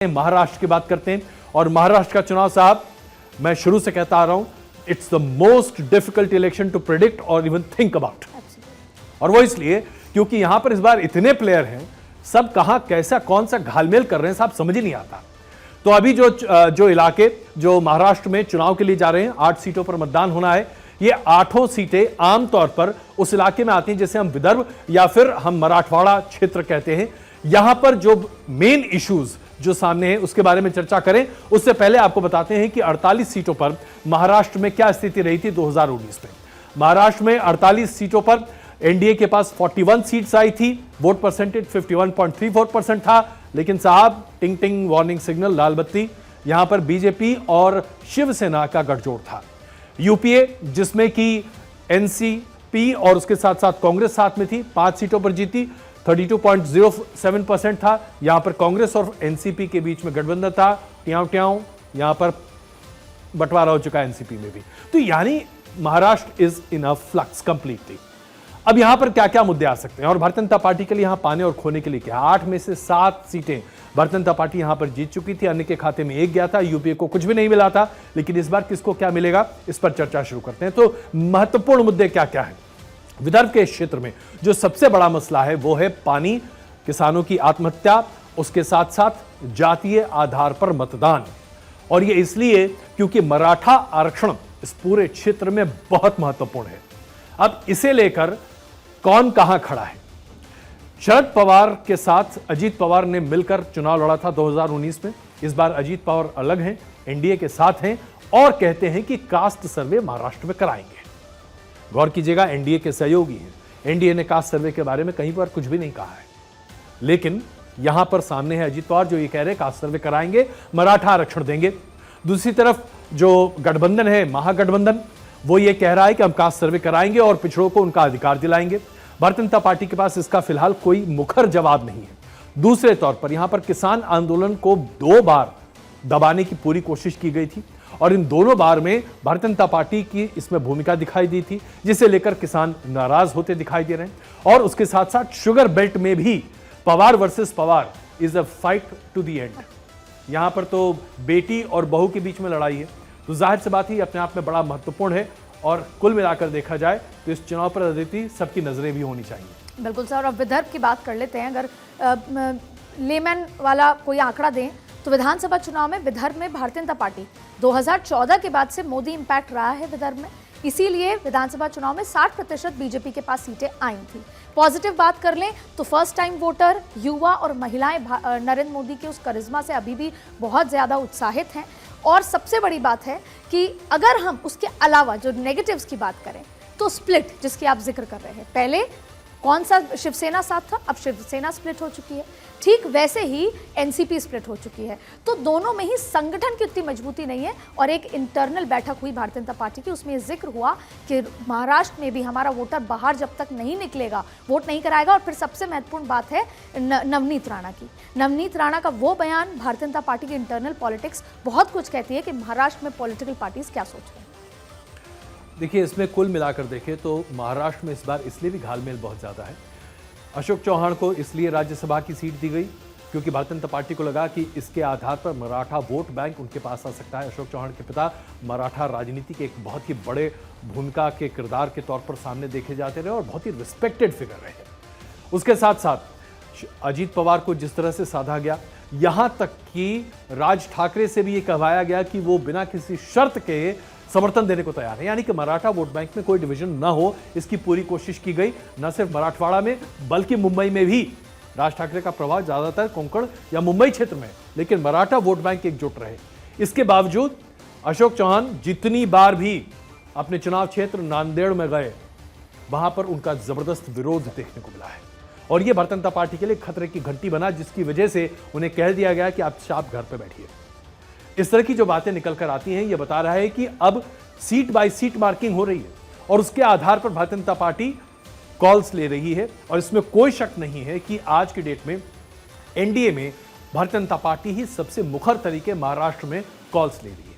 महाराष्ट्र की बात करते हैं। और महाराष्ट्र का चुनाव साहब, मैं शुरू से कहता आ रहा हूं, it's the most difficult election to predict और इवन थिंक अबाउट। और वो इसलिए क्योंकि यहां पर इस बार इतने प्लेयर हैं, सब कहां कैसा कौन सा घालमेल कर रहे हैं साहब समझ ही नहीं आता। तो अभी जो इलाके जो महाराष्ट्र में चुनाव के लिए जा रहे हैं, 8 सीटों पर मतदान होना है। ये 8 सीटें आमतौर पर उस इलाके में आती हैं जिसे हम विदर्भ या फिर हम मराठवाड़ा क्षेत्र कहते हैं। यहां पर जो मेन इश्यूज जो सामने है उसके बारे में चर्चा करें, उससे पहले आपको बताते हैं कि 48 सीटों पर महाराष्ट्र में क्या स्थिति रही थी 2019 में। महाराष्ट्र में 48 सीटों पर एनडीए के पास 41 सीट्स आई थी, वोट परसेंटेज 51.34% था। लेकिन साहब, टिंग टिंग वार्निंग सिग्नल, लाल बत्ती, यहां पर बीजेपी और शिवसेना का गठजोड़ था। यूपीए जिसमें कि एनसीपी और उसके साथ साथ कांग्रेस साथ में थी, 5 सीटों पर जीती, 32.07% था। यहां पर कांग्रेस और एनसीपी के बीच में गठबंधन था, ट्याव ट्याव, यहां पर बंटवारा हो चुका है एनसीपी में भी। तो यानी Maharashtra is in a flux completely. अब यहां पर क्या क्या मुद्दे आ सकते हैं और भारतीय जनता पार्टी के लिए यहां पाने और खोने के लिए क्या? 8 में से 7 सीटें भारतीय जनता पार्टी यहां पर जीत चुकी थी, अन्य के खाते में 1 गया था, यूपीए को कुछ भी नहीं मिला था। लेकिन इस बार किसको क्या मिलेगा, इस पर चर्चा शुरू करते हैं। तो महत्वपूर्ण मुद्दे क्या क्या है? विदर्भ के क्षेत्र में जो सबसे बड़ा मसला है वो है पानी, किसानों की आत्महत्या, उसके साथ साथ जातीय आधार पर मतदान। और ये इसलिए क्योंकि मराठा आरक्षण इस पूरे क्षेत्र में बहुत महत्वपूर्ण है। अब इसे लेकर कौन कहां खड़ा है? शरद पवार के साथ अजीत पवार ने मिलकर चुनाव लड़ा था 2019 में। इस बार अजीत पवार अलग हैं, एनडीए के साथ हैं और कहते हैं कि कास्ट सर्वे महाराष्ट्र में कराएंगे। गौर कीजिएगा, एनडीए के सहयोगी हैं। एनडीए ने कास्ट सर्वे के बारे में कहीं पर कुछ भी नहीं कहा है, लेकिन यहां पर सामने है अजीत पवार जो ये कह रहे हैं कास्ट सर्वे कराएंगे, मराठा आरक्षण देंगे। दूसरी तरफ जो गठबंधन है, महागठबंधन, वो ये कह रहा है कि हम कास्ट सर्वे कराएंगे और पिछड़ों को उनका अधिकार दिलाएंगे। भारतीय जनता पार्टी के पास इसका फिलहाल कोई मुखर जवाब नहीं है। दूसरे तौर पर यहां पर किसान आंदोलन को 2 बार दबाने की पूरी कोशिश की गई थी और इन दोनों बार में भारतीय जनता पार्टी की इसमें भूमिका दिखाई दी थी, जिसे लेकर किसान नाराज होते दिखाई दे रहे हैं। और उसके साथ साथ शुगर बेल्ट में भी Pawar versus Pawar is a fight to the end. यहां पर तो बेटी और बहू के बीच में लड़ाई है। तो जाहिर सी बात ही अपने आप में बड़ा महत्वपूर्ण है और कुल मिलाकर देखा जाए तो इस चुनाव पर अदिति सबकी नजरें भी होनी चाहिए। बिल्कुल सर। अब विदर्भ की बात कर लेते हैं। अगर लेमैन वाला कोई आंकड़ा दें तो विधानसभा चुनाव में विदर्भ में भारतीय जनता पार्टी 2014 के बाद से मोदी इंपैक्ट रहा है विदर्भ में, इसीलिए विधानसभा चुनाव में 60% बीजेपी के पास सीटें आई थी। पॉजिटिव बात कर लें तो फर्स्ट टाइम वोटर, युवा और महिलाएं नरेंद्र मोदी के उस करिश्मा से अभी भी बहुत ज़्यादा उत्साहित हैं। और सबसे बड़ी बात है कि अगर हम उसके अलावा जो नेगेटिव्स की बात करें तो स्प्लिट जिसकी आप जिक्र कर रहे हैं, पहले कौन सा शिवसेना साथ था, अब शिवसेना स्प्लिट हो चुकी है, ठीक वैसे ही एनसीपी स्प्लिट हो चुकी है। तो दोनों में ही संगठन की उतनी मजबूती नहीं है। और एक इंटरनल बैठक हुई भारतीय जनता पार्टी की, उसमें जिक्र हुआ कि महाराष्ट्र में भी हमारा वोटर बाहर जब तक नहीं निकलेगा वोट नहीं कराएगा। और फिर सबसे महत्वपूर्ण बात है नवनीत राणा की। नवनीत राणा का वो बयान, भारतीय जनता पार्टी की इंटरनल पॉलिटिक्स बहुत कुछ कहती है कि महाराष्ट्र में पॉलिटिकल पार्टीज क्या सोच रहे हैं। देखिए, इसमें कुल मिलाकर देखें तो महाराष्ट्र में इस बार इसलिए भी घालमेल बहुत ज़्यादा है। अशोक चौहान को इसलिए राज्यसभा की सीट दी गई क्योंकि भारतीय जनता पार्टी को लगा कि इसके आधार पर मराठा वोट बैंक उनके पास आ सकता है। अशोक चौहान के पिता मराठा राजनीति के एक बहुत ही बड़े भूमिका के किरदार के तौर पर सामने देखे जाते रहे और बहुत ही रिस्पेक्टेड फिगर रहे। उसके साथ साथ अजीत पवार को जिस तरह से साधा गया, यहां तक कि राज ठाकरे से भी ये कहवाया गया कि वो बिना किसी शर्त के समर्थन देने को तैयार है। यानी कि मराठा वोट बैंक में कोई डिवीजन ना हो, इसकी पूरी कोशिश की गई। न सिर्फ मराठवाड़ा में बल्कि मुंबई में भी राज ठाकरे का प्रभाव ज्यादातर कोंकण या मुंबई क्षेत्र में, लेकिन मराठा वोट बैंक एकजुट रहे। इसके बावजूद अशोक चौहान जितनी बार भी अपने चुनाव क्षेत्र नांदेड़ में गए, वहां पर उनका जबरदस्त विरोध देखने को मिला है। और यह भारतीय जनता पार्टी के लिए खतरे की घंटी बना, जिसकी वजह से उन्हें कह दिया गया कि आप घर पर बैठिए। इस तरह की जो बातें निकल कर आती हैं, यह बता रहा है कि अब सीट बाय सीट मार्किंग हो रही है और उसके आधार पर भारतीय जनता पार्टी कॉल्स ले रही है। और इसमें कोई शक नहीं है कि आज की डेट में एनडीए में भारतीय जनता पार्टी ही सबसे मुखर तरीके महाराष्ट्र में कॉल्स ले रही है।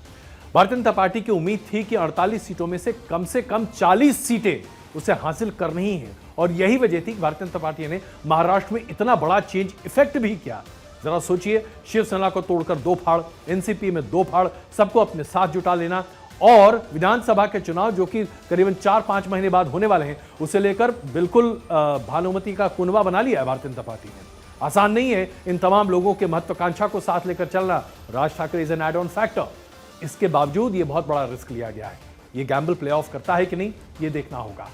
भारतीय जनता पार्टी की उम्मीद थी कि 48 सीटों में से कम 40 सीटें उसे हासिल करनी ही है और यही वजह थी कि भारतीय जनता पार्टी ने महाराष्ट्र में इतना बड़ा चेंज इफेक्ट भी किया जरा सोचिए, शिवसेना को तोड़कर 2 फाड़, एनसीपी में 2 फाड़, सबको अपने साथ जुटा लेना और विधानसभा के चुनाव जो कि करीबन 4-5 महीने बाद होने वाले हैं, उसे लेकर बिल्कुल भानुमति का कुनबा बना लिया है भारतीय जनता पार्टी ने। आसान नहीं है इन तमाम लोगों के महत्वाकांक्षा को साथ लेकर चलना। Raj Thackeray is an add on factor. इसके बावजूद ये बहुत बड़ा रिस्क लिया गया है। ये गैम्बल प्ले ऑफ करता है कि नहीं, ये देखना होगा।